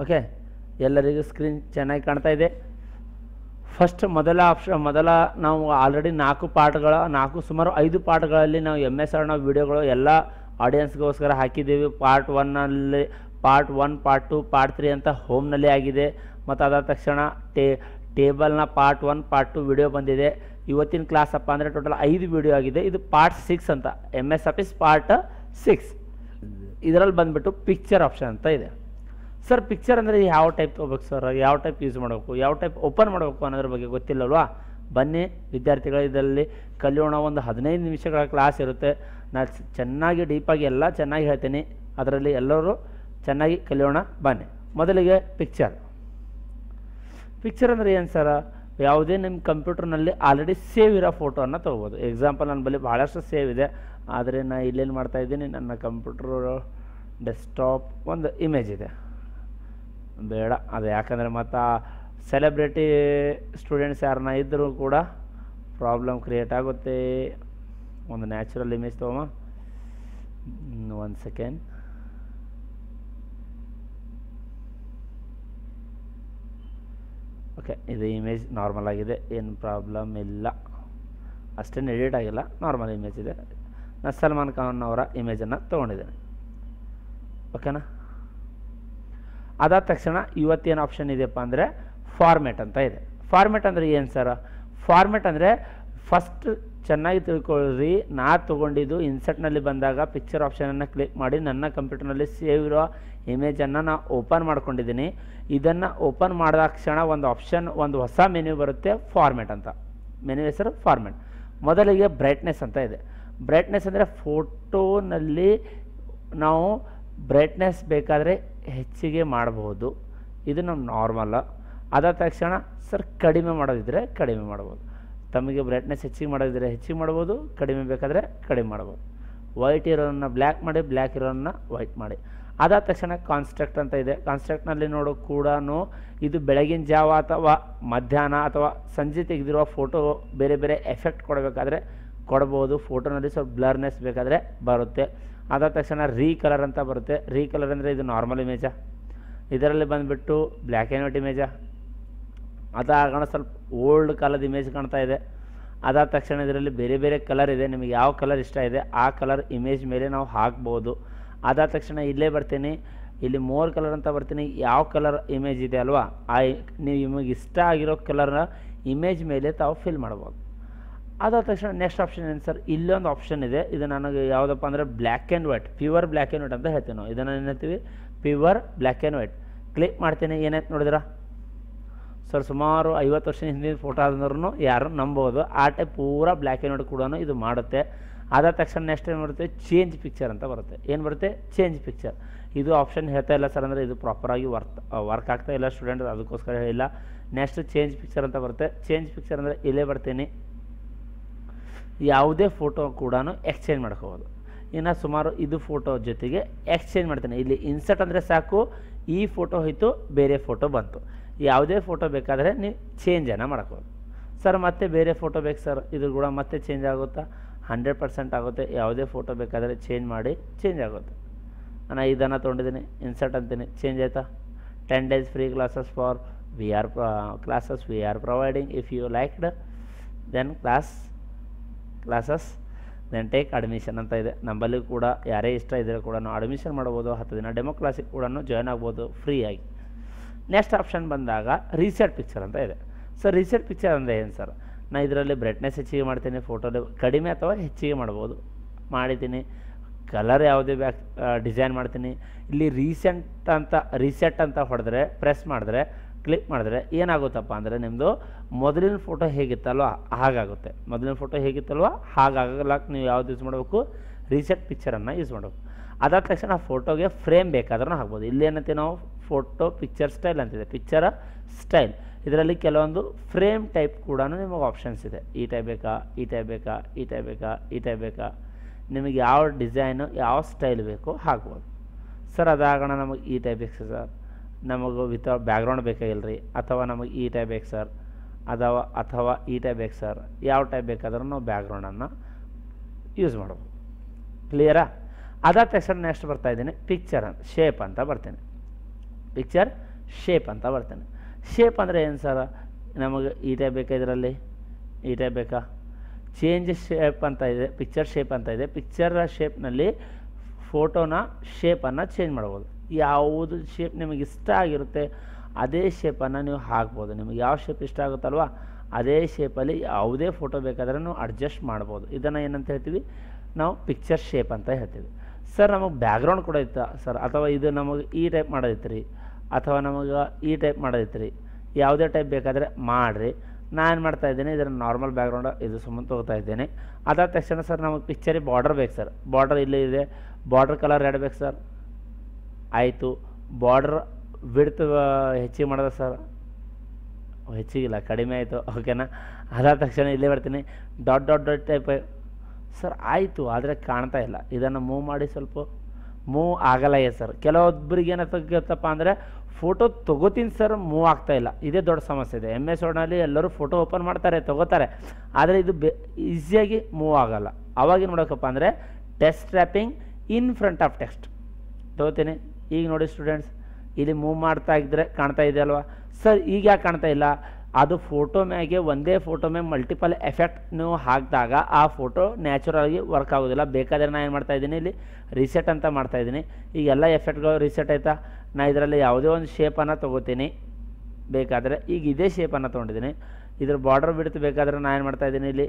Okay, ಎಲ್ಲರಿಗೂ screen ಚೆನ್ನಾಗಿ ಕಾಣ್ತಾ ಇದೆ. ಫಸ್ಟ್ ಮೊದಲ ನಾವು ಆಲ್ರೆಡಿ 4 ಸುಮಾರು 5 ಪಾರ್ಟ್ಗಳಲ್ಲಿ ನಾವು MSR ವಿಡಿಯೋಗಳು ಎಲ್ಲ ಆಡಿಯನ್ಸ್ಗೋಸ್ಕರ ಹಾಕಿದ್ದೀವಿ. ಪಾರ್ಟ್ 1ನಲ್ಲಿ ಪಾರ್ಟ್ 1, ಪಾರ್ಟ್ 2, ಪಾರ್ಟ್ 3 ಅಂತ ಹೋಮ್ನಲ್ಲಿ ಆಗಿದೆ. ಮತ್ತು ಅದಾದ ತಕ್ಷಣ ಟೇಬಲ್ನ ಪಾರ್ಟ್ 1, ಪಾರ್ಟ್ 2 ವಿಡಿಯೋ ಬಂದಿದೆ. ಇವತ್ತಿನ ಕ್ಲಾಸ್ ಅಪ್ಪ ಅಂದರೆ ಟೋಟಲ್ 5 ವಿಡಿಯೋ ಆಗಿದೆ. ಇದು ಪಾರ್ಟ್ 6 ಅಂತ, MS Office ಪಾರ್ಟ್ 6. ಇದರಲ್ಲಿ ಬಂದುಬಿಟ್ಟು ಪಿಕ್ಚರ್ ಆಪ್ಷನ್ ಅಂತ ಇದೆ. ಸರ್ ಪಿಕ್ಚರ್ ಅಂದರೆ ಯಾವ ಟೈಪ್ ತೊಗೋಬೇಕು ಸರ್, ಯಾವ ಟೈಪ್ ಯೂಸ್ ಮಾಡಬೇಕು, ಯಾವ ಟೈಪ್ ಓಪನ್ ಮಾಡಬೇಕು ಅನ್ನೋದ್ರ ಬಗ್ಗೆ ಗೊತ್ತಿಲ್ಲಲ್ವಾ? ಬನ್ನಿ ವಿದ್ಯಾರ್ಥಿಗಳು, ಇದರಲ್ಲಿ ಕಲಿಯೋಣ. ಒಂದು 15 ನಿಮಿಷಗಳ ಕ್ಲಾಸ್ ಇರುತ್ತೆ. ನಾನು ಚೆನ್ನಾಗಿ ಡೀಪಾಗಿ ಎಲ್ಲ ಚೆನ್ನಾಗಿ ಹೇಳ್ತೀನಿ. ಅದರಲ್ಲಿ ಎಲ್ಲರೂ ಚೆನ್ನಾಗಿ ಕಲಿಯೋಣ. ಬನ್ನಿ. ಮೊದಲಿಗೆ ಪಿಕ್ಚರ್ ಅಂದರೆ ಏನು ಸರ? ಯಾವುದೇ ನಿಮ್ಮ ಕಂಪ್ಯೂಟರ್ನಲ್ಲಿ ಆಲ್ರೆಡಿ ಸೇವ್ ಇರೋ ಫೋಟೋವನ್ನು ತೊಗೋಬೋದು. ಎಕ್ಸಾಂಪಲ್ ನನ್ನ ಬಳಿ ಭಾಳಷ್ಟು ಸೇವ್ ಇದೆ, ಆದರೆ ನಾನು ಇಲ್ಲೇನು ಮಾಡ್ತಾಯಿದ್ದೀನಿ, ನನ್ನ ಕಂಪ್ಯೂಟರ್ ಡೆಸ್ಕ್ಟಾಪ್ ಒಂದು ಇಮೇಜ್ ಇದೆ, ಬೇಡ ಅದು. ಯಾಕಂದರೆ ಮತ್ತು ಸೆಲೆಬ್ರಿಟಿ ಸ್ಟೂಡೆಂಟ್ಸ್ ಯಾರನ್ನ ಇದ್ದರೂ ಕೂಡ ಪ್ರಾಬ್ಲಮ್ ಕ್ರಿಯೇಟ್ ಆಗುತ್ತೆ. ಒಂದು ನ್ಯಾಚುರಲ್ ಇಮೇಜ್ ತೊಗೊಮ್ಮ, 1 ಸೆಕೆಂಡ್. ಓಕೆ, ಇದು ಇಮೇಜ್ ನಾರ್ಮಲ್ ಆಗಿದೆ, ಏನು ಪ್ರಾಬ್ಲಮ್ ಇಲ್ಲ, ಅಷ್ಟೇನು ಎಡಿಟ್ ಆಗಿಲ್ಲ, ನಾರ್ಮಲ್ ಇಮೇಜ್ ಇದೆ. ನಾನು ಸಲ್ಮಾನ್ ಖಾನ್ ಅವರ ಇಮೇಜನ್ನು ತೊಗೊಂಡಿದ್ದೇನೆ. ಓಕೆನಾ? ಅದಾದ ತಕ್ಷಣ ಇವತ್ತೇನು ಆಪ್ಷನ್ ಇದೆಯಪ್ಪ ಅಂದರೆ ಫಾರ್ಮ್ಯಾಟ್ ಅಂತ ಇದೆ. ಫಾರ್ಮ್ಯಾಟ್ ಅಂದರೆ ಏನು ಸರ? ಫಾರ್ಮ್ಯಾಟ್ ಅಂದರೆ ಫಸ್ಟ್ ಚೆನ್ನಾಗಿ ತಿಳ್ಕೊಳ್ಳ್ರಿ. ನಾ ತೊಗೊಂಡಿದ್ದು ಇನ್ಸರ್ಟ್ನಲ್ಲಿ ಬಂದಾಗ ಪಿಕ್ಚರ್ ಆಪ್ಷನನ್ನು ಕ್ಲಿಕ್ ಮಾಡಿ ನನ್ನ ಕಂಪ್ಯೂಟರ್ನಲ್ಲಿ ಸೇವ್ ಇರೋ ಇಮೇಜನ್ನು ನಾನು ಓಪನ್ ಮಾಡ್ಕೊಂಡಿದ್ದೀನಿ. ಇದನ್ನು ಓಪನ್ ಮಾಡಿದ ಕ್ಷಣ ಒಂದು ಹೊಸ ಮೆನ್ಯೂ ಬರುತ್ತೆ, ಫಾರ್ಮ್ಯಾಟ್ ಅಂತ. ಮೆನ್ಯೂ ಹೆಸರು ಫಾರ್ಮ್ಯಾಟ್. ಮೊದಲಿಗೆ ಬ್ರೈಟ್ನೆಸ್ ಅಂತ ಇದೆ. ಬ್ರೈಟ್ನೆಸ್ ಅಂದರೆ ಫೋಟೋನಲ್ಲಿ ನಾವು ಬ್ರೈಟ್ನೆಸ್ ಬೇಕಾದರೆ ಹೆಚ್ಚಿಗೆ ಮಾಡಬಹುದು, ಇದು ನಮ್ಮ ನಾರ್ಮಲ್ಲ. ಅದಾದ ತಕ್ಷಣ ಸರ್ ಕಡಿಮೆ ಮಾಡೋದಿದ್ದರೆ ಕಡಿಮೆ ಮಾಡ್ಬೋದು. ತಮಗೆ ಬ್ರೈಟ್ನೆಸ್ ಹೆಚ್ಚಿಗೆ ಮಾಡೋದಿದ್ದರೆ ಹೆಚ್ಚಿಗೆ ಮಾಡ್ಬೋದು, ಕಡಿಮೆ ಬೇಕಾದರೆ ಕಡಿಮೆ ಮಾಡ್ಬೋದು. ವೈಟ್ ಇರೋದನ್ನು ಬ್ಲ್ಯಾಕ್ ಮಾಡಿ, ಬ್ಲ್ಯಾಕ್ ಇರೋದನ್ನು ವೈಟ್ ಮಾಡಿ. ಅದಾದ ತಕ್ಷಣ ಕಾನ್ಸ್ಟ್ರಕ್ಟ್ ಅಂತ ಇದೆ. ಕಾನ್ಸ್ಟ್ರಕ್ಟ್ನಲ್ಲಿ ನೋಡೋ ಕೂಡ ಇದು ಬೆಳಗಿನ ಜಾವ ಅಥವಾ ಮಧ್ಯಾಹ್ನ ಅಥವಾ ಸಂಜೆ ತೆಗೆದಿರುವ ಫೋಟೋ ಬೇರೆ ಬೇರೆ ಎಫೆಕ್ಟ್ ಕೊಡಬೇಕಾದ್ರೆ ಕೊಡ್ಬೋದು. ಫೋಟೋನಲ್ಲಿ ಸ್ವಲ್ಪ ಬ್ಲರ್ನೆಸ್ ಬೇಕಾದರೆ ಬರುತ್ತೆ. ಅದಾದ ತಕ್ಷಣ ರೀಕಲರ್ ಅಂತ ಬರುತ್ತೆ. ರೀಕಲರ್ ಅಂದರೆ ಇದು ನಾರ್ಮಲ್ ಇಮೇಜಾ, ಇದರಲ್ಲಿ ಬಂದುಬಿಟ್ಟು ಬ್ಲ್ಯಾಕ್ ಆ್ಯಂಡ್ ವೈಟ್ ಇಮೇಜಾ, ಅದಾಗೋಣ ಸ್ವಲ್ಪ ಓಲ್ಡ್ ಕಾಲದ ಇಮೇಜ್ ಕಾಣ್ತಾ ಇದೆ. ಅದಾದ ತಕ್ಷಣ ಇದರಲ್ಲಿ ಬೇರೆ ಬೇರೆ ಕಲರ್ ಇದೆ. ನಿಮಗೆ ಯಾವ ಕಲರ್ ಇಷ್ಟ ಇದೆ ಆ ಕಲರ್ ಇಮೇಜ್ ಮೇಲೆ ನಾವು ಹಾಕ್ಬೋದು. ಅದಾದ ತಕ್ಷಣ ಇಲ್ಲೇ ಬರ್ತೀನಿ, ಇಲ್ಲಿ ಮೋರ್ ಕಲರ್ ಅಂತ ಬರ್ತೀನಿ. ಯಾವ ಕಲರ್ ಇಮೇಜ್ ಇದೆ ಅಲ್ವಾ, ನೀವು ನಿಮಗೆ ಇಷ್ಟ ಆಗಿರೋ ಕಲರ್ನ ಇಮೇಜ್ ಮೇಲೆ ತಾವು ಫಿಲ್ ಮಾಡ್ಬೋದು. ಅದಾದ ತಕ್ಷಣ ನೆಕ್ಸ್ಟ್ ಆಪ್ಷನ್ ಏನು ಸರ್? ಇಲ್ಲೊಂದು ಆಪ್ಷನ್ ಇದೆ. ಇದು ನನಗೆ ಯಾವುದಪ್ಪ ಅಂದರೆ black and white, pure black and white ಅಂತ ಹೇಳ್ತೀವಿ ನಾವು. ಇದನ್ನು ಏನು ಹೇಳ್ತೀವಿ? Pure black and white. Click ಮಾಡ್ತೀನಿ. ಏನಾಯ್ತು ನೋಡಿದ್ರಾ ಸರ್? ಸುಮಾರು 50 ವರ್ಷ ಹಿಂದಿನ ಫೋಟೋ ಆದ್ರೂ ಯಾರು ನಂಬೋದು. ಆ ಟೈಪ್ ಪೂರಾ ಬ್ಲ್ಯಾಕ್ ಆ್ಯಂಡ್ ವೈಟ್ ಕೂಡ ಇದು ಮಾಡುತ್ತೆ. ಅದಾದ ತಕ್ಷಣ ನೆಕ್ಸ್ಟ್ ಏನು ಬರುತ್ತೆ? ಚೇಂಜ್ ಪಿಕ್ಚರ್ ಅಂತ ಬರುತ್ತೆ. ಏನು ಬರುತ್ತೆ? Change picture. ಇದು ಆಪ್ಷನ್ ಹೇಳ್ತಾ ಇಲ್ಲ ಸರ್, ಅಂದರೆ ಇದು ಪ್ರಾಪರಾಗಿ ವರ್ಕ್ ಆಗ್ತಾ ಇಲ್ಲ ಸ್ಟೂಡೆಂಟ್, ಅದಕ್ಕೋಸ್ಕರ ಹೇಳಿಲ್ಲ. ನೆಕ್ಸ್ಟ್ ಚೇಂಜ್ ಪಿಕ್ಚರ್ ಅಂತ ಬರುತ್ತೆ. ಚೇಂಜ್ ಪಿಕ್ಚರ್ ಅಂದರೆ ಇಲ್ಲೇ ಬರ್ತೀನಿ. ಯಾವುದೇ ಫೋಟೋ ಕೂಡ ಎಕ್ಸ್ಚೇಂಜ್ ಮಾಡ್ಕೋಬೋದು. ಇನ್ನು ಸುಮಾರು ಇದು ಫೋಟೋ ಜೊತೆಗೆ ಎಕ್ಸ್ಚೇಂಜ್ ಮಾಡ್ತೀನಿ. ಇಲ್ಲಿ ಇನ್ಸರ್ಟ್ ಅಂದರೆ ಸಾಕು, ಈ ಫೋಟೋ ಹೋಯ್ತು, ಬೇರೆ ಫೋಟೋ ಬಂತು. ಯಾವುದೇ ಫೋಟೋ ಬೇಕಾದರೆ ನೀವು ಚೇಂಜನ್ನು ಮಾಡ್ಕೋಬೋದು. ಸರ್ ಮತ್ತೆ ಬೇರೆ ಫೋಟೋ ಬೇಕು ಸರ್, ಇದು ಕೂಡ ಮತ್ತೆ ಚೇಂಜ್ ಆಗುತ್ತಾ? 100% ಆಗುತ್ತೆ. ಯಾವುದೇ ಫೋಟೋ ಬೇಕಾದರೆ ಚೇಂಜ್ ಮಾಡಿ ಚೇಂಜ್ ಆಗುತ್ತೆ. ನಾನು ಇದನ್ನು ತೊಗೊಂಡಿದ್ದೀನಿ, ಇನ್ಸರ್ಟ್ ಅಂತೀನಿ, ಚೇಂಜ್ ಆಯಿತಾ? 10 days free classes for we are providing. If you liked then classes then take admission ಅಂತ ಇದೆ. ನಮ್ಮಲ್ಲಿ ಕೂಡ ಯಾರೇ ಇಷ್ಟ ಇದ್ದರೆ ಕೂಡ ಅಡ್ಮಿಷನ್ ಮಾಡ್ಬೋದು. 10 ದಿನ ಡೆಮೋ ಕ್ಲಾಸಿಗೆ ಕೂಡ ಜಾಯ್ನ್ ಆಗ್ಬೋದು ಫ್ರೀಯಾಗಿ. ನೆಕ್ಸ್ಟ್ ಆಪ್ಷನ್ ಬಂದಾಗ ರೀಸೆಟ್ ಪಿಕ್ಚರ್ ಅಂತ ಇದೆ. ಸರ್ ರೀಸೆಟ್ ಪಿಕ್ಚರ್ ಅಂದರೆ ಏನು ಸರ್? ನಾನು ಇದರಲ್ಲಿ ಬ್ರೈಟ್ನೆಸ್ ಹೆಚ್ಚಿಗೆ ಮಾಡ್ತೀನಿ, ಫೋಟೋದಲ್ಲಿ ಕಡಿಮೆ ಅಥವಾ ಹೆಚ್ಚಿಗೆ ಮಾಡ್ಬೋದು. ಮಾಡಿದ್ದೀನಿ. ಕಲರ್ ಯಾವುದೇ ಡಿಸೈನ್ ಮಾಡ್ತೀನಿ. ಇಲ್ಲಿ ರೀಸೆಟ್ ಅಂತ ಹೊಡೆದ್ರೆ, ಪ್ರೆಸ್ ಮಾಡಿದ್ರೆ, ಕ್ಲಿಕ್ ಮಾಡಿದ್ರೆ ಏನಾಗುತ್ತಪ್ಪ ಅಂದರೆ ನಿಮ್ಮದು ಮೊದಲಿನ ಫೋಟೋ ಹೇಗಿತ್ತಲ್ವ ಹಾಗಾಗುತ್ತೆ. ಮೊದಲಿನ ಫೋಟೋ ಹೇಗಿತ್ತಲ್ವ ಹಾಗಾಗಲಕ್ಕೆ ನೀವು ಯಾವ್ದು ಯೂಸ್ ಮಾಡಬೇಕು? ರೀಸೆಟ್ ಪಿಕ್ಚರನ್ನು ಯೂಸ್ ಮಾಡಬೇಕು. ಅದಾದ ತಕ್ಷಣ ಫೋಟೋಗೆ ಫ್ರೇಮ್ ಬೇಕಾದ್ರೂ ಹಾಕ್ಬೋದು. ಇಲ್ಲೇನಂತೆ ನಾವು ಫೋಟೋ ಪಿಕ್ಚರ್ ಸ್ಟೈಲ್ ಅಂತಿದೆ, ಪಿಕ್ಚರ ಸ್ಟೈಲ್. ಇದರಲ್ಲಿ ಕೆಲವೊಂದು ಫ್ರೇಮ್ ಟೈಪ್ ಕೂಡ ನಿಮಗೆ ಆಪ್ಷನ್ಸ್ ಇದೆ. ಈ ಟೈಪ್ ಬೇಕಾ, ಈ ಟೈಪ್ ಬೇಕಾ, ಈ ಟೈಪ್ ಬೇಕಾ, ಈ ಟೈಪ್ ಬೇಕಾ, ನಿಮಗೆ ಯಾವ ಡಿಸೈನು ಯಾವ ಸ್ಟೈಲ್ ಬೇಕೋ ಹಾಕ್ಬೋದು. ಸರ್ ಅದಾಗೋಣ ನಮಗೆ ಈ ಟೈಪ್ ಬೇಕು ಸರ್, ನಮಗೆ ವಿತೌಟ್ ಬ್ಯಾಕ್ಗ್ರೌಂಡ್ ಬೇಕಾಗಿಲ್ಲ ರೀ, ಅಥವಾ ನಮಗೆ ಈ ಟೈಪ್ ಬೇಕು ಸರ್, ಅಥವಾ ಈ ಟೈಪ್ ಬೇಕು ಸರ್, ಯಾವ ಟೈಪ್ ಬೇಕಾದ್ರೂ ನಾವು ಬ್ಯಾಕ್ಗ್ರೌಂಡನ್ನು ಯೂಸ್ ಮಾಡ್ಬೋದು. ಕ್ಲಿಯರಾ? ಅದಾದ ತಕ್ಷಣ ನೆಕ್ಸ್ಟ್ ಬರ್ತಾಯಿದ್ದೀನಿ ಪಿಕ್ಚರ್ ಶೇಪ್ ಅಂತ ಬರ್ತೀನಿ. ಪಿಕ್ಚರ್ ಶೇಪ್ ಅಂತ ಬರ್ತೇನೆ. ಶೇಪ್ ಅಂದರೆ ಏನು ಸರ್, ನಮಗೆ ಈ ಟೈಪ್ ಬೇಕಾ, ಇದರಲ್ಲಿ ಈ ಟೈಪ್ ಬೇಕಾ, ಚೇಂಜ್ ಶೇಪ್ ಅಂತ ಇದೆ, ಪಿಕ್ಚರ್ ಶೇಪ್ ಅಂತ ಇದೆ. ಪಿಕ್ಚರ್ ಶೇಪ್ನಲ್ಲಿ ಫೋಟೋನ ಶೇಪನ್ನು ಚೇಂಜ್ ಮಾಡ್ಬೋದು. ಯಾವುದು ಶೇಪ್ ನಿಮಗೆ ಇಷ್ಟ ಆಗಿರುತ್ತೆ ಅದೇ ಶೇಪನ್ನು ನೀವು ಹಾಕ್ಬೋದು. ನಿಮಗೆ ಯಾವ ಶೇಪ್ ಇಷ್ಟ ಆಗುತ್ತಲ್ವ ಅದೇ ಶೇಪಲ್ಲಿ ಯಾವುದೇ ಫೋಟೋ ಬೇಕಾದ್ರೆ ನೀವು ಅಡ್ಜಸ್ಟ್ ಮಾಡ್ಬೋದು. ಇದನ್ನು ಏನಂತ ಹೇಳ್ತೀವಿ ನಾವು, ಪಿಕ್ಚರ್ ಶೇಪ್ ಅಂತ ಹೇಳ್ತೀವಿ. ಸರ್ ನಮಗೆ ಬ್ಯಾಕ್ಗ್ರೌಂಡ್ ಕೂಡ ಇತ್ತು ಸರ್, ಅಥವಾ ಇದು ನಮಗೆ ಈ ಟೈಪ್ ಮಾಡೋದಿತ್ತು ರೀ, ಅಥವಾ ನಮಗೆ ಈ ಟೈಪ್ ಮಾಡೋದಿತ್ತು ರೀ, ಯಾವುದೇ ಟೈಪ್ ಬೇಕಾದರೆ ಮಾಡಿರಿ. ನಾನು ಮಾಡ್ತಾಯಿದ್ದೀನಿ ಇದರ ನಾರ್ಮಲ್ ಬ್ಯಾಕ್ಗ್ರೌಂಡ್ ಇದು ಸುಮ್ಮನೆ ತೊಗೋತಾ ಇದ್ದೇನೆ. ಅದಾದ ತಕ್ಷಣ ಸರ್ ನಮಗೆ ಪಿಕ್ಚರಿಗೆ ಬಾರ್ಡರ್ ಬೇಕು ಸರ್, ಬಾರ್ಡರ್ ಇಲ್ಲೇ ಇದೆ, ಬಾರ್ಡರ್ ಕಲರ್ ರೆಡ್ ಬೇಕು ಸರ್. ಆಯಿತು, ಬಾರ್ಡರ್ ವಿಡ್ತ್ ಹೆಚ್ಚಿಗೆ ಮಾಡೋದು ಸರ್, ಹೆಚ್ಚಿಗಿಲ್ಲ ಕಡಿಮೆ ಆಯಿತು, ಓಕೆನಾ. ಅದಾದ ತಕ್ಷಣ ಇಲ್ಲೇ ಬರ್ತೀನಿ, dot dot dot type sir. ಆಯಿತು, ಆದರೆ ಕಾಣ್ತಾ ಇಲ್ಲ, ಇದನ್ನು ಮೂವ್ ಮಾಡಿ, ಸ್ವಲ್ಪ ಮೂವ್ ಆಗಲ್ಲ ಸರ್. ಕೆಲವೊಬ್ಬರಿಗೆ ಏನಾಗ್ತಪ್ಪ ಅಂದರೆ ಫೋಟೋ ತೊಗೋತೀನಿ ಸರ್, ಮೂವ್ ಆಗ್ತಾಯಿಲ್ಲ, ಇದೇ ದೊಡ್ಡ ಸಮಸ್ಯೆ ಇದೆ. MS ವರ್ಡ್ನಲ್ಲಿ ಎಲ್ಲರೂ ಫೋಟೋ ಓಪನ್ ಮಾಡ್ತಾರೆ, ತೊಗೋತಾರೆ, ಆದರೆ ಇದು ಈಸಿಯಾಗಿ ಮೂವ್ ಆಗೋಲ್ಲ. ಅವಾಗ ಏನು ಮಾಡಬೇಕಪ್ಪ ಅಂದರೆ text wrapping in front of text ತೊಗೋತೀನಿ. ಈಗ ನೋಡಿ ಸ್ಟೂಡೆಂಟ್ಸ್, ಇಲ್ಲಿ ಮೂವ್ ಮಾಡ್ತಾ ಇದ್ದರೆ ಕಾಣ್ತಾ ಇದೆ ಅಲ್ವಾ ಸರ್. ಈಗ ಯಾಕೆ ಕಾಣ್ತಾ ಇಲ್ಲ, ಅದು ಫೋಟೋ ಮ್ಯಾಗೆ ಒಂದೇ ಫೋಟೋ ಮ್ಯಾಗೆ ಮಲ್ಟಿಪಲ್ ಎಫೆಕ್ಟ್ ನೀವು ಹಾಕಿದಾಗ ಆ ಫೋಟೋ ನ್ಯಾಚುರಲಾಗಿ ವರ್ಕ್ ಆಗೋದಿಲ್ಲ. ಬೇಕಾದರೆ ನಾನು ಏನು ಮಾಡ್ತಾಯಿದ್ದೀನಿ, ಇಲ್ಲಿ ರೀಸೆಟ್ ಅಂತ ಮಾಡ್ತಾಯಿದ್ದೀನಿ. ಈಗ ಎಲ್ಲ ಎಫೆಕ್ಟ್ಗಳು ರೀಸೆಟ್ ಆಯಿತಾ. ನಾನು ಇದರಲ್ಲಿ ಯಾವುದೇ ಒಂದು ಶೇಪನ್ನು ತೊಗೋತೀನಿ, ಬೇಕಾದರೆ ಈಗ ಇದೇ ಶೇಪನ್ನು ತೊಗೊಂಡಿದ್ದೀನಿ. ಇದ್ರ ಬಾರ್ಡರ್ ಬಿಡ್ತು, ಬೇಕಾದರೆ ನಾನು ಏನು ಮಾಡ್ತಾಯಿದ್ದೀನಿ, ಇಲ್ಲಿ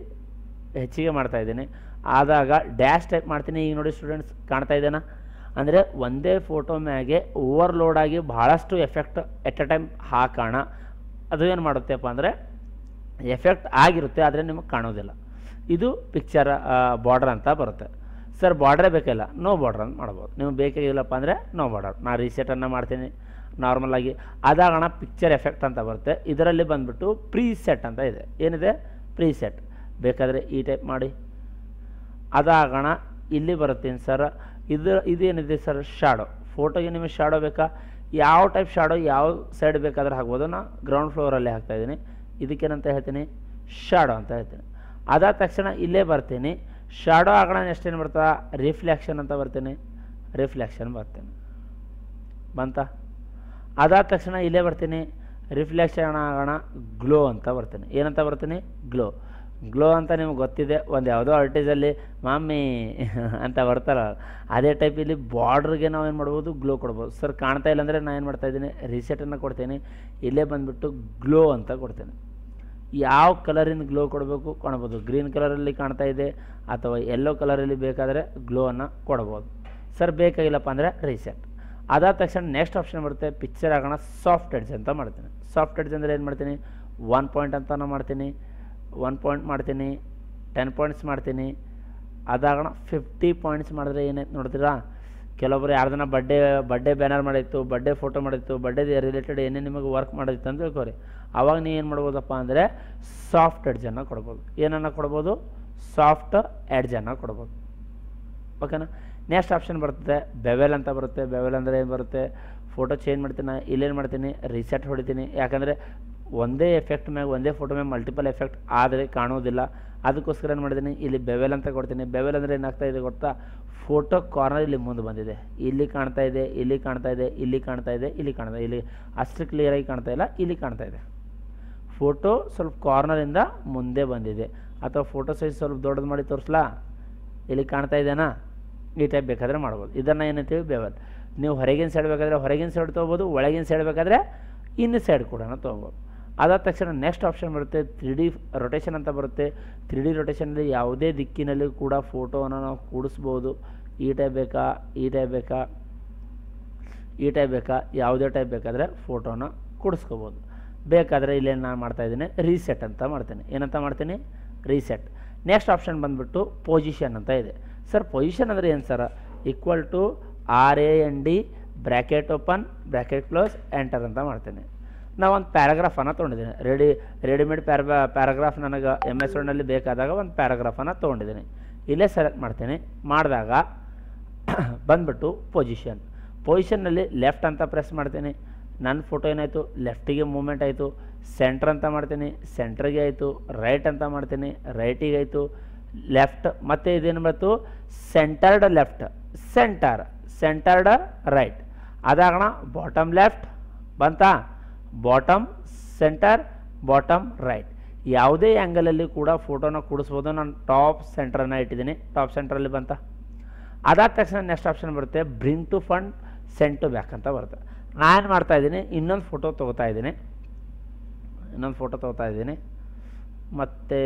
ಹೆಚ್ಚಿಗೆ ಮಾಡ್ತಾಯಿದ್ದೀನಿ. ಆದಾಗ ಡ್ಯಾಶ್ ಟೈಪ್ ಮಾಡ್ತೀನಿ. ಈಗ ನೋಡಿ ಸ್ಟೂಡೆಂಟ್ಸ್, ಕಾಣ್ತಾ ಇದೆನಾ, ಅಂದರೆ ಒಂದೇ ಫೋಟೋ ಮ್ಯಾಗೆ ಓವರ್ಲೋಡ್ ಆಗಿ ಭಾಳಷ್ಟು ಎಫೆಕ್ಟ್ ಎಟ್ ಎ ಟೈಮ್ ಹಾಕೋಣ. ಅದು ಏನು ಮಾಡುತ್ತೆಪ್ಪ ಅಂದರೆ ಎಫೆಕ್ಟ್ ಆಗಿರುತ್ತೆ, ಆದರೆ ನಿಮಗೆ ಕಾಣೋದಿಲ್ಲ. ಇದು ಪಿಕ್ಚರ್ ಬಾರ್ಡರ್ ಅಂತ ಬರುತ್ತೆ ಸರ್. ಬಾರ್ಡ್ರೇ ಬೇಕಿಲ್ಲ, ನೋ ಬಾರ್ಡರ್ ಅಂತ ಮಾಡ್ಬೋದು. ನೀವು ಬೇಕಾಗಿಲ್ಲಪ್ಪ ಅಂದರೆ ನೋ ಬಾರ್ಡರ್. ನಾನು ರೀಸೆಟನ್ನು ಮಾಡ್ತೀನಿ ನಾರ್ಮಲಾಗಿ. ಅದಾಗಣ ಪಿಕ್ಚರ್ ಎಫೆಕ್ಟ್ ಅಂತ ಬರುತ್ತೆ. ಇದರಲ್ಲಿ ಬಂದುಬಿಟ್ಟು ಪ್ರೀಸೆಟ್ ಅಂತ ಇದೆ. ಏನಿದೆ, ಪ್ರೀಸೆಟ್. ಬೇಕಾದರೆ ಈ ಟೈಪ್ ಮಾಡಿ. ಅದಾಗಣ ಇಲ್ಲಿ ಬರುತ್ತೀನಿ ಸರ್. ಇದೇನಿದೆ ಸರ್, ಶಾಡೋ. ಫೋಟೋಗೆ ನಿಮಗೆ ಶಾಡೋ ಬೇಕಾ, ಯಾವ ಟೈಪ್ ಶಾಡೋ ಯಾವ ಸೈಡ್ ಬೇಕಾದ್ರೆ ಹಾಕ್ಬೋದು. ನಾನು ಗ್ರೌಂಡ್ ಫ್ಲೋರಲ್ಲಿ ಹಾಕ್ತಾಯಿದ್ದೀನಿ. ಇದಕ್ಕೇನಂತ ಹೇಳ್ತೀನಿ, ಶಾಡೋ ಅಂತ ಹೇಳ್ತೀನಿ. ಅದಾದ ತಕ್ಷಣ ಇಲ್ಲೇ ಬರ್ತೀನಿ, ಶಾಡೋ ಆಗೋಣ ಎಷ್ಟೇನು ಬರ್ತದೆ, ರಿಫ್ಲೆಕ್ಷನ್ ಅಂತ ಬರ್ತೀನಿ. ರಿಫ್ಲೆಕ್ಷನ್ ಬರ್ತೀನಿ, ಬಂತ. ಅದಾದ ತಕ್ಷಣ ಇಲ್ಲೇ ಬರ್ತೀನಿ, ರಿಫ್ಲೆಕ್ಷನ್ ಆಗೋಣ ಗ್ಲೋ ಅಂತ ಬರ್ತೀನಿ. ಏನಂತ ಬರ್ತೀನಿ, ಗ್ಲೋ. ಗ್ಲೋ ಅಂತ ನಿಮ್ಗೆ ಗೊತ್ತಿದೆ, ಒಂದು ಯಾವುದೋ ಆರ್ಟಿಸಲ್ಲಿ ಮಮ್ಮಿ ಅಂತ ಬರ್ತಾರ, ಅದೇ ಟೈಪ್ ಇಲ್ಲಿ ಬಾರ್ಡ್ರಿಗೆ ನಾವು ಏನು ಮಾಡ್ಬೋದು, ಗ್ಲೋ ಕೊಡ್ಬೋದು ಸರ್. ಕಾಣ್ತಾ ಇಲ್ಲ ಅಂದರೆ ನಾನು ಏನು ಮಾಡ್ತಾಯಿದ್ದೀನಿ, ರೀಸೆಟನ್ನು ಕೊಡ್ತೀನಿ. ಇಲ್ಲೇ ಬಂದುಬಿಟ್ಟು ಗ್ಲೋ ಅಂತ ಕೊಡ್ತೇನೆ. ಯಾವ ಕಲರಿಂದ ಗ್ಲೋ ಕೊಡಬೇಕು ಕಾಣ್ಬೋದು. ಗ್ರೀನ್ ಕಲರಲ್ಲಿ ಕಾಣ್ತಾ ಇದೆ ಅಥವಾ ಯೆಲ್ಲೋ ಕಲರಲ್ಲಿ ಬೇಕಾದರೆ ಗ್ಲೋವನ್ನು ಕೊಡ್ಬೋದು ಸರ್. ಬೇಕಾಗಿಲ್ಲಪ್ಪ ಅಂದರೆ ರೀಸೆಟ್. ಅದಾದ ತಕ್ಷಣ ನೆಕ್ಸ್ಟ್ ಆಪ್ಷನ್ ಬರುತ್ತೆ, ಪಿಕ್ಚರ್ ಆಗೋಣ ಸಾಫ್ಟ್ ಎಡ್ಜ್ ಅಂತ ಮಾಡ್ತೀನಿ. ಸಾಫ್ಟ್ ಎಡ್ಜ್ ಅಂದರೆ ಏನು ಮಾಡ್ತೀನಿ, 1 ಪಾಯಿಂಟ್ ಅಂತ ನಾನು ಮಾಡ್ತೀನಿ, 1 ಪಾಯಿಂಟ್ ಮಾಡ್ತೀನಿ, 10 ಪಾಯಿಂಟ್ಸ್ ಮಾಡ್ತೀನಿ. ಅದಾಗೋಣ 50 ಪಾಯಿಂಟ್ಸ್ ಮಾಡಿದ್ರೆ ಏನಾಯ್ತು ನೋಡ್ತೀರಾ, ಕೆಲವೊಬ್ಬರು ಯಾರ್ದನ್ನ ಬರ್ಡೇ ಬ್ಯಾನರ್ ಮಾಡಿತ್ತು, ಬರ್ಡೇ ಫೋಟೋ ಮಾಡಿತ್ತು, ಬರ್ಡೇ ರಿಲೇಟೆಡ್ ಏನೇ ನಿಮಗೆ ವರ್ಕ್ ಮಾಡಿತ್ತು ಅಂತ ತಿಳ್ಕೊರಿ. ಆವಾಗ ನೀವು ಏನು ಮಾಡ್ಬೋದಪ್ಪ ಅಂದರೆ ಸಾಫ್ಟ್ ಎಡ್ಜನ್ನು ಕೊಡ್ಬೋದು. ಏನನ್ನು ಕೊಡ್ಬೋದು, ಸಾಫ್ಟ್ ಎಡ್ಜನ್ನು ಕೊಡ್ಬೋದು, ಓಕೆನಾ. ನೆಕ್ಸ್ಟ್ ಆಪ್ಷನ್ ಬರ್ತದೆ ಬೆವೆಲ್ ಅಂತ ಬರುತ್ತೆ. ಬೆವೆಲ್ ಅಂದರೆ ಏನು ಬರುತ್ತೆ, ಫೋಟೋ ಚೇಂಜ್ ಮಾಡ್ತೀನಿ. ಇಲ್ಲೇನು ಮಾಡ್ತೀನಿ, ರೀಸೆಟ್ ಹೊಡಿತೀನಿ. ಯಾಕಂದರೆ ಒಂದೇ ಎಫೆಕ್ಟ್ ಮ್ಯಾಗ ಒಂದೇ ಫೋಟೋ ಮ್ಯಾಗ ಮಲ್ಟಿಪಲ್ ಎಫೆಕ್ಟ್ ಆದರೆ ಕಾಣೋದಿಲ್ಲ. ಅದಕ್ಕೋಸ್ಕರ ಏನು ಮಾಡಿದ್ದೀನಿ, ಇಲ್ಲಿ ಬೆವೆಲ್ ಅಂತ ಕೊಡ್ತೀನಿ. ಬೆವೆಲ್ ಅಂದರೆ ಏನಾಗ್ತಾ ಇದೆ ಗೊತ್ತಾ, ಫೋಟೋ ಕಾರ್ನರ್ ಇಲ್ಲಿ ಮುಂದೆ ಬಂದಿದೆ, ಇಲ್ಲಿ ಕಾಣ್ತಾ ಇದೆ, ಇಲ್ಲಿ ಕಾಣ್ತಾ ಇದೆ, ಇಲ್ಲಿ ಕಾಣ್ತಾ ಇದೆ, ಇಲ್ಲಿ ಕಾಣ್ತಾ ಇದೆ. ಇಲ್ಲಿ ಅಷ್ಟು ಕ್ಲಿಯರಾಗಿ ಕಾಣ್ತಾ ಇಲ್ಲ, ಇಲ್ಲಿ ಕಾಣ್ತಾ ಇದೆ. ಫೋಟೋ ಸ್ವಲ್ಪ ಕಾರ್ನರಿಂದ ಮುಂದೆ ಬಂದಿದೆ. ಅಥವಾ ಫೋಟೋ ಸೈಜ್ ಸ್ವಲ್ಪ ದೊಡ್ಡದು ಮಾಡಿ ತೋರಿಸ್ಲಾ, ಇಲ್ಲಿ ಕಾಣ್ತಾ ಇದೆನಾ, ಈ ಟೈಪ್ ಬೇಕಾದರೆ ಮಾಡ್ಬೋದು. ಇದನ್ನು ಏನಂತೀವಿ, ಬೆವೆಲ್. ನೀವು ಹೊರಗಿನ ಸೈಡ್ ಬೇಕಾದರೆ ಹೊರಗಿನ ಸೈಡ್ ತೊಗೋಬೋದು, ಒಳಗಿನ ಸೈಡ್ ಬೇಕಾದರೆ ಇನ್ನು ಸೈಡ್ ಕೂಡ ತೊಗೋಬೋದು. ಅದಾದ ತಕ್ಷಣ ನೆಕ್ಸ್ಟ್ ಆಪ್ಷನ್ ಬರುತ್ತೆ 3D ರೊಟೇಷನ್ ಅಂತ ಬರುತ್ತೆ. 3D ರೊಟೇಷನಲ್ಲಿ ಯಾವುದೇ ದಿಕ್ಕಿನಲ್ಲಿ ಕೂಡ ಫೋಟೋವನ್ನು ನಾವು ಕೂಡಿಸ್ಬೋದು. ಈ ಟೈಪ್ ಬೇಕಾ, ಈ ಟೈಪ್ ಬೇಕಾ, ಈ ಟೈಪ್ ಬೇಕಾ, ಯಾವುದೇ ಟೈಪ್ ಬೇಕಾದರೆ ಫೋಟೋನ ಕೂಡಿಸ್ಕೋಬೋದು. ಬೇಕಾದರೆ ಇಲ್ಲೇನು ನಾನು ಮಾಡ್ತಾಯಿದ್ದೀನಿ, ರೀಸೆಟ್ ಅಂತ ಮಾಡ್ತೀನಿ. ಏನಂತ ಮಾಡ್ತೀನಿ, ರೀಸೆಟ್. ನೆಕ್ಸ್ಟ್ ಆಪ್ಷನ್ ಬಂದುಬಿಟ್ಟು ಪೊಸಿಷನ್ ಅಂತ ಇದೆ ಸರ್. ಪೊಸಿಷನ್ ಅಂದರೆ ಏನು sir, equal to RAND bracket open bracket close enter ಅಂತ ಮಾಡ್ತೀನಿ. ನಾವು ಒಂದು ಪ್ಯಾರಾಗ್ರಾಫನ್ನು ತೊಗೊಂಡಿದ್ದೀನಿ. ರೆಡಿಮೇಡ್ ಪ್ಯಾರಾಗ್ರಾಫ್ ನನಗೆ MS ವರ್ಡ್ನಲ್ಲಿ ಬೇಕಾದಾಗ ಒಂದು ಪ್ಯಾರಾಗ್ರಾಫನ್ನು ತೊಗೊಂಡಿದ್ದೀನಿ. ಇಲ್ಲೇ ಸೆಲೆಕ್ಟ್ ಮಾಡ್ತೀನಿ. ಮಾಡಿದಾಗ ಬಂದುಬಿಟ್ಟು ಪೊಸಿಷನ್ನಲ್ಲಿ ಲೆಫ್ಟ್ ಅಂತ ಪ್ರೆಸ್ ಮಾಡ್ತೀನಿ. ನನ್ನ ಫೋಟೋ ಏನಾಯಿತು, ಲೆಫ್ಟಿಗೆ ಮೂಮೆಂಟ್ ಆಯಿತು. ಸೆಂಟ್ರ್ ಅಂತ ಮಾಡ್ತೀನಿ, ಸೆಂಟ್ರಿಗೆ ಆಯಿತು. ರೈಟ್ ಅಂತ ಮಾಡ್ತೀನಿ, ರೈಟಿಗೆ ಆಯಿತು. ಲೆಫ್ಟ್ ಮತ್ತು ಇದೇನು ಬಂತು, ಸೆಂಟರ್ಡ್ ಲೆಫ್ಟ್, ಸೆಂಟರ್ಡ್ ರೈಟ್. ಅದಾಗೋಣ ಬಾಟಮ್ ಲೆಫ್ಟ್, ಬಂತಾ? Bottom centre, bottom right. ಯಾವುದೇ ಆ್ಯಂಗಲಲ್ಲಿ ಕೂಡ ಫೋಟೋನ ಕೂಡಿಸ್ಬೋದು. ನಾನು ಟಾಪ್ ಸೆಂಟ್ರನ್ನು ಇಟ್ಟಿದ್ದೀನಿ, ಟಾಪ್ ಸೆಂಟ್ರಲ್ಲಿ ಬಂತ. ಅದಾದ ತಕ್ಷಣ ನೆಕ್ಸ್ಟ್ ಆಪ್ಷನ್ ಬರುತ್ತೆ bring to front, send to back ಅಂತ ಬರುತ್ತೆ. ನಾನು ಮಾಡ್ತಾಯಿದ್ದೀನಿ, ಇನ್ನೊಂದು ಫೋಟೋ ತೊಗೋತಾ ಇದ್ದೀನಿ, ಮತ್ತು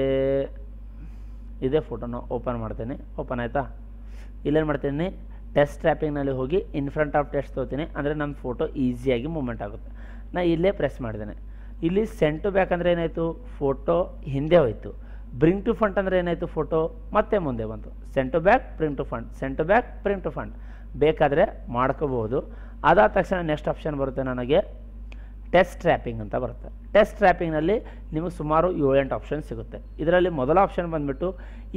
ಇದೇ ಫೋಟೋನ ಓಪನ್ ಮಾಡ್ತೀನಿ. ಓಪನ್ ಆಯಿತಾ? ಇಲ್ಲೇನು ಮಾಡ್ತೀನಿ, ಟೆಸ್ಟ್ ಟ್ರ್ಯಾಪಿಂಗ್ನಲ್ಲಿ ಹೋಗಿ ಇನ್ ಫ್ರಂಟ್ ಆಫ್ ಟೆಸ್ಟ್ ತೊಗೋತೀನಿ, ಅಂದರೆ ನನ್ನ ಫೋಟೋ ಈಸಿಯಾಗಿ ಮೂಮೆಂಟ್ ಆಗುತ್ತೆ. ನಾನು ಇಲ್ಲೇ ಪ್ರೆಸ್ ಮಾಡಿದ್ದೇನೆ. ಇಲ್ಲಿ ಸೆಂಡ್ ಟು ಬ್ಯಾಕ್ ಅಂದರೆ ಏನಾಯಿತು, ಫೋಟೋ ಹಿಂದೆ ಹೋಯಿತು. ಬ್ರಿಂಗ್ ಟು ಫ್ರಂಟ್ ಅಂದರೆ ಏನಾಯಿತು, ಫೋಟೋ ಮತ್ತೆ ಮುಂದೆ ಬಂತು. Send to back, bring to front, send to back, bring to front ಬೇಕಾದರೆ ಮಾಡ್ಕೋಬಹುದು. ಅದಾದ ತಕ್ಷಣ ನೆಕ್ಸ್ಟ್ ಆಪ್ಷನ್ ಬರುತ್ತೆ ನನಗೆ ಟೆಸ್ಟ್ ಟ್ರ್ಯಾಪಿಂಗ್ ಅಂತ ಬರುತ್ತೆ. ಟೆಸ್ಟ್ ಟ್ರ್ಯಾಪಿಂಗ್ನಲ್ಲಿ ನಿಮಗೆ ಸುಮಾರು 7-8 ಆಪ್ಷನ್ ಸಿಗುತ್ತೆ. ಇದರಲ್ಲಿ ಮೊದಲ ಆಪ್ಷನ್ ಬಂದುಬಿಟ್ಟು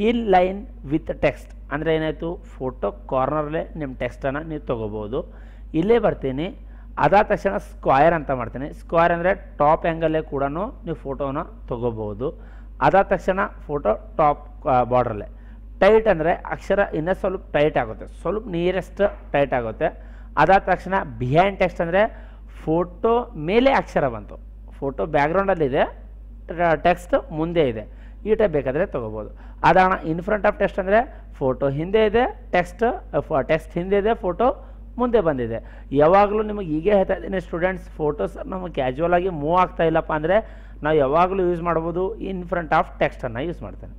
ಇನ್ ಲೈನ್ ವಿತ್ ಟೆಕ್ಸ್ಟ್, ಅಂದರೆ ಏನಾಯಿತು, ಫೋಟೋ ಕಾರ್ನರ್ಲೇ ನಿಮ್ಮ ಟೆಕ್ಸ್ಟನ್ನು ನೀವು ತೊಗೋಬೋದು. ಇಲ್ಲೇ ಬರ್ತೀನಿ. ಅದಾದ ತಕ್ಷಣ ಸ್ಕ್ವಯರ್ ಅಂತ ಮಾಡ್ತೀನಿ. ಸ್ಕ್ವಯರ್ ಅಂದರೆ ಟಾಪ್ ಆ್ಯಂಗಲ್ಲೇ ಕೂಡ ನೀವು ಫೋಟೋನ ತೊಗೋಬೋದು. ಅದಾದ ತಕ್ಷಣ ಫೋಟೋ ಟಾಪ್ ಬಾರ್ಡ್ರಲ್ಲೇ. ಟೈಟ್ ಅಂದರೆ ಅಕ್ಷರ ಇನ್ನೂ ಸ್ವಲ್ಪ ಟೈಟ್ ಆಗುತ್ತೆ, ಸ್ವಲ್ಪ ನಿಯರೆಸ್ಟ್ ಟೈಟ್ ಆಗುತ್ತೆ. ಅದಾದ ತಕ್ಷಣ ಬಿಹೈಂಡ್ ಟೆಕ್ಸ್ಟ್ ಅಂದರೆ ಫೋಟೋ ಮೇಲೆ ಅಕ್ಷರ ಬಂತು, ಫೋಟೋ ಬ್ಯಾಕ್ಗ್ರೌಂಡಲ್ಲಿದೆ, ಟೆಕ್ಸ್ಟ್ ಮುಂದೆ ಇದೆ. ಈ ಟೈಪ್ ಬೇಕಾದರೆ ತೊಗೋಬೋದು. ಅದಾಣ ಇನ್ ಫ್ರಂಟ್ ಆಫ್ ಟೆಕ್ಸ್ಟ್ ಅಂದರೆ ಫೋಟೋ ಹಿಂದೆ ಇದೆ, ಟೆಕ್ಸ್ಟ್ ಹಿಂದೆ ಇದೆ, ಫೋಟೋ ಮುಂದೆ ಬಂದಿದೆ. ಯಾವಾಗಲೂ ನಿಮಗೆ ಹೀಗೆ ಹೇಳ್ತಾ ಇದ್ದೀನಿ ಸ್ಟೂಡೆಂಟ್ಸ್, ಫೋಟೋಸ್ ನಮಗೆ ಕ್ಯಾಜುವಲ್ ಆಗಿ ಮೂವ್ ಆಗ್ತಾ ಇಲ್ಲಪ್ಪ ಅಂದರೆ ನಾವು ಯಾವಾಗಲೂ ಯೂಸ್ ಮಾಡ್ಬೋದು ಇನ್ ಫ್ರಂಟ್ ಆಫ್ ಟೆಕ್ಸ್ಟನ್ನು ಯೂಸ್ ಮಾಡ್ತೇನೆ.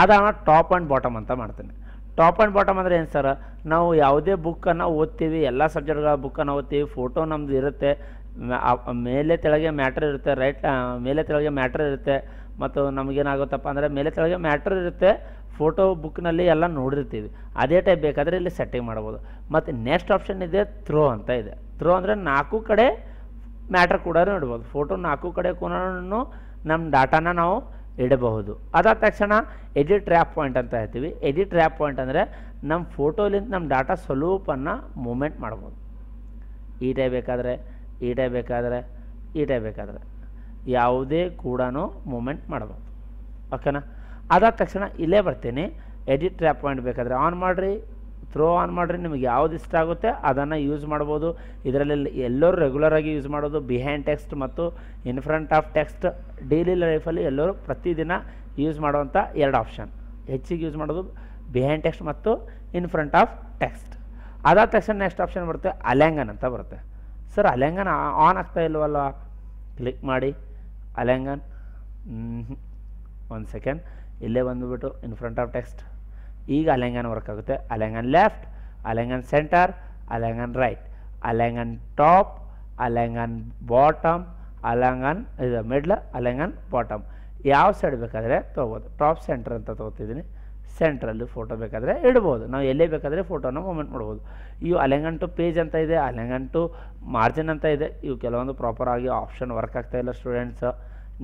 ಅದಾಣ ಟಾಪ್ ಆ್ಯಂಡ್ ಬಾಟಮ್ ಅಂತ ಮಾಡ್ತೇನೆ. ಟಾಪ್ ಆ್ಯಂಡ್ ಬಾಟಮ್ ಅಂದರೆ ಏನು ಸರ್, ನಾವು ಯಾವುದೇ ಬುಕ್ಕನ್ನು ಓದ್ತೀವಿ, ಎಲ್ಲ ಸಬ್ಜೆಕ್ಟ್ಗಳ ಬುಕ್ಕನ್ನು ಓದ್ತೀವಿ, ಫೋಟೋ ನಮ್ಮದು ಇರುತ್ತೆ, ಮೇಲೆ ತೆಳಗೆ ಮ್ಯಾಟ್ರ್ ಇರುತ್ತೆ, ಮೇಲೆ ತೆಳಗೆ ಮ್ಯಾಟ್ರ್ ಇರುತ್ತೆ. ಮತ್ತು ನಮಗೇನಾಗುತ್ತಪ್ಪ ಅಂದರೆ ಮೇಲೆ ತೆಳಗೆ ಮ್ಯಾಟ್ರ್ ಇರುತ್ತೆ, ಫೋಟೋ ಬುಕ್ನಲ್ಲಿ ಎಲ್ಲ ನೋಡಿರ್ತೀವಿ. ಅದೇ ಟೈಪ್ ಬೇಕಾದರೆ ಇಲ್ಲಿ ಸೆಟ್ಟಿಂಗ್ ಮಾಡ್ಬೋದು. ಮತ್ತು ನೆಕ್ಸ್ಟ್ ಆಪ್ಷನ್ ಇದೆ ಥ್ರೋ ಅಂತ ಇದೆ. ಥ್ರೋ ಅಂದರೆ 4 ಕಡೆ ಮ್ಯಾಟ್ರ್ ಕೂಡ ಇಡ್ಬೋದು. ಫೋಟೋ 4 ಕಡೆ ಕೂಡ ನಮ್ಮ ಡಾಟಾನ ನಾವು ಇಡಬಹುದು. ಅದಾದ ತಕ್ಷಣ ಎಡಿಟ್ ರ್ಯಾಪ್ ಪಾಯಿಂಟ್ ಅಂತ ಹೇಳ್ತೀವಿ. ಎಡಿಟ್ ರ್ಯಾಪ್ ಪಾಯಿಂಟ್ ಅಂದರೆ ನಮ್ಮ ಫೋಟೋಲಿಂದ ನಮ್ಮ ಡಾಟಾ ಸ್ವಲ್ಪನ್ನು ಮೂಮೆಂಟ್ ಮಾಡ್ಬೋದು. ಈ ಟೈಪ್ ಬೇಕಾದರೆ, ಈ ಟೈಪ್ ಬೇಕಾದರೆ, ಈ ಟೈಪ್ ಬೇಕಾದರೆ ಯಾವುದೇ ಕೂಡ ಮೂಮೆಂಟ್ ಮಾಡ್ಬೋದು. ಓಕೆನಾ? ಅದಾದ ತಕ್ಷಣ ಇಲ್ಲೇ ಬರ್ತೀನಿ. ಎಡಿಟ್ ರ್ಯಾಪ್ ಪಾಯಿಂಟ್ ಬೇಕಾದರೆ ಆನ್ ಮಾಡಿರಿ, ಥ್ರೋ ಆನ್ ಮಾಡಿರಿ, ನಿಮಗೆ ಯಾವ್ದು ಇಷ್ಟ ಆಗುತ್ತೆ ಅದನ್ನು ಯೂಸ್ ಮಾಡ್ಬೋದು. ಇದರಲ್ಲಿ ಎಲ್ಲರೂ ರೆಗ್ಯುಲರಾಗಿ ಯೂಸ್ ಮಾಡೋದು ಬಿಹೈಂಡ್ ಟೆಕ್ಸ್ಟ್ ಮತ್ತು ಇನ್ ಫ್ರಂಟ್ ಆಫ್ ಟೆಕ್ಸ್ಟ್. ಡೈಲಿ ಲೈಫಲ್ಲಿ ಎಲ್ಲರೂ ಪ್ರತಿದಿನ ಯೂಸ್ ಮಾಡುವಂಥ 2 ಆಪ್ಷನ್. ಹೆಚ್ಚಿಗೆ ಯೂಸ್ ಮಾಡೋದು ಬಿಹೈಂಡ್ ಟೆಕ್ಸ್ಟ್ ಮತ್ತು ಇನ್ ಫ್ರಂಟ್ ಆಫ್ ಟೆಕ್ಸ್ಟ್. ಅದಾದ ತಕ್ಷಣ ನೆಕ್ಸ್ಟ್ ಆಪ್ಷನ್ ಬರುತ್ತೆ ಅಲೈಂಗನ್ ಅಂತ ಬರುತ್ತೆ. ಸರ್ ಅಲೈಂಗನ್ ಆನ್ ಆಗ್ತಾ ಇಲ್ವಲ್ಲ? ಕ್ಲಿಕ್ ಮಾಡಿ ಅಲೈಂಗನ್. 1 ಸೆಕೆಂಡ್, ಇಲ್ಲೇ ಬಂದುಬಿಟ್ಟು ಇನ್ ಫ್ರಂಟ್ ಆಫ್ ಟೆಕ್ಸ್ಟ್. ಈಗ ಅಲೈಂಗನ್ ವರ್ಕ್ ಆಗುತ್ತೆ. Aligning left, aligning centre, aligning right, aligning top, aligning bottom, aligning ಇದು ಮಿಡ್ಲ್, ಅಲೈಂಗನ್ ಬಾಟಮ್. ಯಾವ ಸೈಡ್ ಬೇಕಾದರೆ ತೊಗೋಬೋದು. ಟಾಪ್ ಸೆಂಟರ್ ಅಂತ ತೊಗೋತಿದ್ದೀನಿ. ಸೆಂಟ್ರಲ್ಲಿ ಫೋಟೋ ಬೇಕಾದರೆ ಇಡ್ಬೋದು. ನಾವು ಎಲ್ಲೇ ಬೇಕಾದರೆ ಫೋಟೋನ ಮೂಮೆಂಟ್ ಮಾಡ್ಬೋದು. ಇವು ಅಲೈಂಗನ್ ಟು ಪೇಜ್ ಅಂತ ಇದೆ, ಅಲೈಂಗನ್ ಟು ಮಾರ್ಜಿನ್ ಅಂತ ಇದೆ. ಇವು ಕೆಲವೊಂದು ಪ್ರಾಪರಾಗಿ ಆಪ್ಷನ್ ವರ್ಕ್ ಆಗ್ತಾಯಿಲ್ಲ ಸ್ಟೂಡೆಂಟ್ಸ್.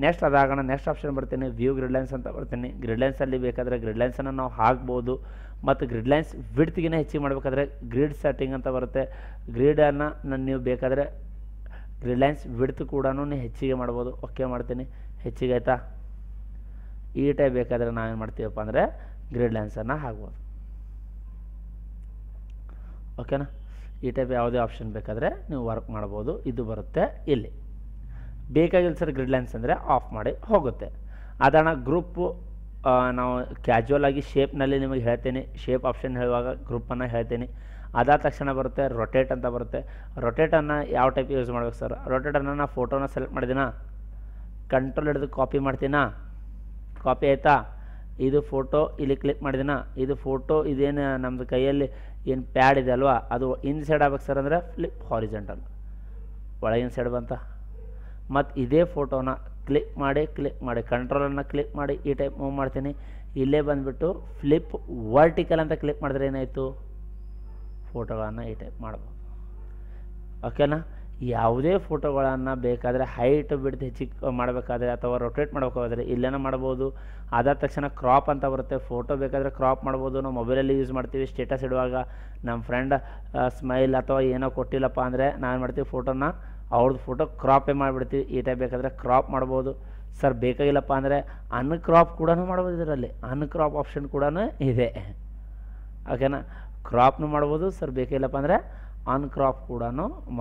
ನೆಕ್ಸ್ಟ್ ಅದಾಗೋಣ. ನೆಕ್ಸ್ಟ್ ಆಪ್ಷನ್ ಬರ್ತೀನಿ ವ್ಯೂ ಗ್ರಿಡ್ಲೈನ್ಸ್ ಅಂತ ಬರ್ತೀನಿ. ಗ್ರಿಡ್ಲೈನ್ಸಲ್ಲಿ ಬೇಕಾದರೆ ಗ್ರಿಡ್ಲೈನ್ಸನ್ನು ನಾವು ಹಾಕ್ಬೋದು. ಮತ್ತು ಗ್ರಿಡ್ಲೈನ್ಸ್ ವಿಡ್ತ್ಗಿನ ಹೆಚ್ಚಿಗೆ ಮಾಡಬೇಕಾದ್ರೆ ಗ್ರಿಡ್ ಸೆಟ್ಟಿಂಗ್ ಅಂತ ಬರುತ್ತೆ. ಗ್ರಿಡನ್ನು ನೀವು ಬೇಕಾದರೆ ಗ್ರಿಡ್ಲೈನ್ಸ್ ವಿಡ್ತ್ ಕೂಡ ಹೆಚ್ಚಿಗೆ ಮಾಡ್ಬೋದು. ಓಕೆ ಮಾಡ್ತೀನಿ. ಹೆಚ್ಚಿಗೆ ಆಯಿತಾ? ಈ ಟೈಪ್ ಬೇಕಾದರೆ ನಾವೇನು ಮಾಡ್ತೀವಪ್ಪ ಅಂದರೆ ಗ್ರಿಡ್ಲೈನ್ಸನ್ನು ಹಾಕ್ಬೋದು. ಓಕೆನಾ? ಈ ಟೈಪ್ ಯಾವುದೇ ಆಪ್ಷನ್ ಬೇಕಾದರೆ ನೀವು ವರ್ಕ್ ಮಾಡ್ಬೋದು. ಇದು ಬರುತ್ತೆ ಇಲ್ಲಿ. ಬೇಕಾಗಿಲ್ಲ ಸರ್ ಗ್ರಿಡ್ಲೈನ್ಸ್ ಅಂದರೆ ಆಫ್ ಮಾಡಿ ಹೋಗುತ್ತೆ. ಅದನ್ನು ಗ್ರೂಪು ನಾವು ಕ್ಯಾಜುವಲ್ ಆಗಿ ಶೇಪ್ನಲ್ಲಿ ನಿಮಗೆ ಹೇಳ್ತೀನಿ. ಶೇಪ್ ಆಪ್ಷನ್ ಹೇಳುವಾಗ ಗ್ರೂಪನ್ನು ಹೇಳ್ತೀನಿ. ಅದಾದ ತಕ್ಷಣ ಬರುತ್ತೆ ರೊಟೇಟ್ ಅಂತ ಬರುತ್ತೆ. ರೊಟೇಟನ್ನು ಯಾವ ಟೈಪ್ ಯೂಸ್ ಮಾಡ್ಬೇಕು ಸರ್? ರೊಟೇಟನ್ನು ನಾನು ಫೋಟೋನ ಸೆಲೆಕ್ಟ್ ಮಾಡಿದ್ದೀನಾ, ಕಂಟ್ರೋಲ್ ಹಿಡಿದು ಕಾಪಿ ಮಾಡ್ತೀನಾ, ಕಾಪಿ ಆಯಿತಾ? ಇದು ಫೋಟೋ ಇಲ್ಲಿ ಕ್ಲಿಕ್ ಮಾಡಿದ್ದೀನಾ, ಇದು ಫೋಟೋ ಇದೇನು ನಮ್ಮದು ಕೈಯಲ್ಲಿ ಏನು ಪ್ಯಾಡ್ ಇದೆ ಅಲ್ವಾ, ಅದು ಇನ್ ಸೈಡ್ ಆಗ್ಬೇಕು ಸರ್ ಅಂದರೆ ಫ್ಲಿಪ್ ಹಾರಿಜೆಂಟಲ್, ಒಳಗಿನ ಸೈಡ್ ಬಂತ. ಮತ್ತು ಇದೇ ಫೋಟೋನ ಕ್ಲಿಕ್ ಮಾಡಿ ಕಂಟ್ರೋಲನ್ನು ಕ್ಲಿಕ್ ಮಾಡಿ ಈ ಟೈಪ್ ಮೂವ್ ಮಾಡ್ತೀನಿ. ಇಲ್ಲೇ ಬಂದುಬಿಟ್ಟು ಫ್ಲಿಪ್ ವರ್ಟಿಕಲ್ ಅಂತ ಕ್ಲಿಕ್ ಮಾಡಿದ್ರೆ ಏನಾಯಿತು, ಫೋಟೋಗಳನ್ನು ಈ ಟೈಪ್ ಮಾಡ್ಬೋದು. ಓಕೆನಾ? ಯಾವುದೇ ಫೋಟೋಗಳನ್ನು ಬೇಕಾದರೆ ಹೈಟ್ ಬಿಡ್ತು ಹೆಚ್ಚಿಗೆ ಮಾಡಬೇಕಾದ್ರೆ ಅಥವಾ ರೊಟೇಟ್ ಮಾಡಬೇಕಾದ್ರೆ ಇಲ್ಲೇನೋ ಮಾಡ್ಬೋದು. ಅದಾದ ತಕ್ಷಣ ಕ್ರಾಪ್ ಅಂತ ಬರುತ್ತೆ. ಫೋಟೋ ಬೇಕಾದರೆ ಕ್ರಾಪ್ ಮಾಡ್ಬೋದು. ನಾವು ಮೊಬೈಲಲ್ಲಿ ಯೂಸ್ ಮಾಡ್ತೀವಿ. ಸ್ಟೇಟಸ್ ಇಡುವಾಗ ನಮ್ಮ ಫ್ರೆಂಡ್ ಸ್ಮೈಲ್ ಅಥವಾ ಏನೋ ಕೊಟ್ಟಿಲ್ಲಪ್ಪ ಅಂದರೆ ನಾವೇನು ಮಾಡ್ತೀವಿ, ಫೋಟೋನ ಅವ್ರದ್ದು ಫೋಟೋ ಕ್ರಾಪೇ ಮಾಡಿಬಿಡ್ತೀವಿ. ಈ ಟೈಪ್ ಬೇಕಾದರೆ ಕ್ರಾಪ್ ಮಾಡ್ಬೋದು. ಸರ್ ಬೇಕಾಗಿಲ್ಲಪ್ಪ ಅಂದರೆ ಅನ್ಕ್ರಾಪ್ ಕೂಡ ಮಾಡ್ಬೋದು. ಇದರಲ್ಲಿ ಅನ್ಕ್ರಾಪ್ ಆಪ್ಷನ್ ಕೂಡ ಇದೆ. ಓಕೆನಾ? ಕ್ರಾಪ್ನು ಮಾಡ್ಬೋದು. ಸರ್ ಬೇಕಾಗಿಲ್ಲಪ್ಪ ಅಂದರೆ ಅನ್ಕ್ರಾಪ್ ಕೂಡ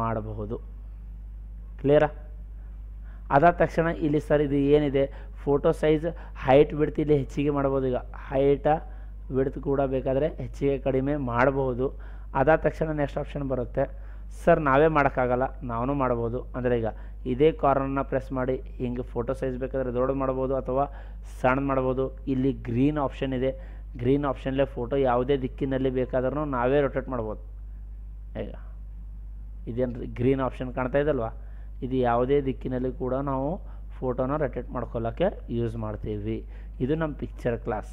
ಮಾಡಬಹುದು. ಕ್ಲಿಯರಾ? ಅದಾದ ತಕ್ಷಣ ಇಲ್ಲಿ ಸರ್ ಇದು ಏನಿದೆ ಫೋಟೋ ಸೈಜ್ ಹೈಟ್ ಬಿಡ್ತು ಇಲ್ಲಿ ಹೆಚ್ಚಿಗೆ ಮಾಡ್ಬೋದು. ಈಗ ಹೈಟ ಬಿಡ್ತು ಕೂಡ ಬೇಕಾದರೆ ಹೆಚ್ಚಿಗೆ ಕಡಿಮೆ ಮಾಡಬಹುದು. ಅದಾದ ತಕ್ಷಣ ನೆಕ್ಸ್ಟ್ ಆಪ್ಷನ್ ಬರುತ್ತೆ, ಸರ್ ನಾವೇ ಮಾಡೋಕ್ಕಾಗಲ್ಲ, ನಾವೂ ಮಾಡ್ಬೋದು. ಅಂದರೆ ಈಗ ಇದೇ ಕಾರ್ನರ್ನ ಪ್ರೆಸ್ ಮಾಡಿ ಹಿಂಗೆ ಫೋಟೋ ಸೈಜ್ ಬೇಕಾದರೆ ದೊಡ್ಡದು ಮಾಡ್ಬೋದು ಅಥವಾ ಸಣ್ಣ ಮಾಡ್ಬೋದು. ಇಲ್ಲಿ ಗ್ರೀನ್ ಆಪ್ಷನ್ ಇದೆ, ಗ್ರೀನ್ ಆಪ್ಷನ್ಲೇ ಫೋಟೋ ಯಾವುದೇ ದಿಕ್ಕಿನಲ್ಲಿ ಬೇಕಾದ್ರೂ ನಾವೇ ರೊಟೇಟ್ ಮಾಡ್ಬೋದು. ಈಗ ಇದೇನು ರೀ ಗ್ರೀನ್ ಆಪ್ಷನ್ ಕಾಣ್ತಾ ಇದಲ್ವಾ, ಇದು ಯಾವುದೇ ದಿಕ್ಕಿನಲ್ಲಿ ಕೂಡ ನಾವು ಫೋಟೋನ ರೊಟೇಟ್ ಮಾಡ್ಕೊಳ್ಳೋಕ್ಕೆ ಯೂಸ್ ಮಾಡ್ತೀವಿ. ಇದು ನಮ್ಮ ಪಿಕ್ಚರ್ ಕ್ಲಾಸ್.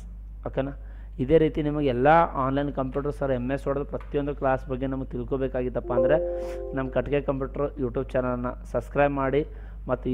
ಓಕೆನಾ? ಇದೇ ರೀತಿ ನಿಮಗೆ ಎಲ್ಲ ಆನ್ಲೈನ್ ಕಂಪ್ಯೂಟರ್ ಸರ್ MS ಹೊಡೆದು ಪ್ರತಿಯೊಂದು ಕ್ಲಾಸ್ ಬಗ್ಗೆ ನಮಗೆ ತಿಳ್ಕೊಬೇಕಾಗಿತ್ತಪ್ಪ ಅಂದರೆ ನಮ್ಮ ಕಟ್ಗೆ ಕಂಪ್ಯೂಟರ್ ಯೂಟ್ಯೂಬ್ ಚಾನಲನ್ನು ಸಬ್ಸ್ಕ್ರೈಬ್ ಮಾಡಿ ಮತ್ತು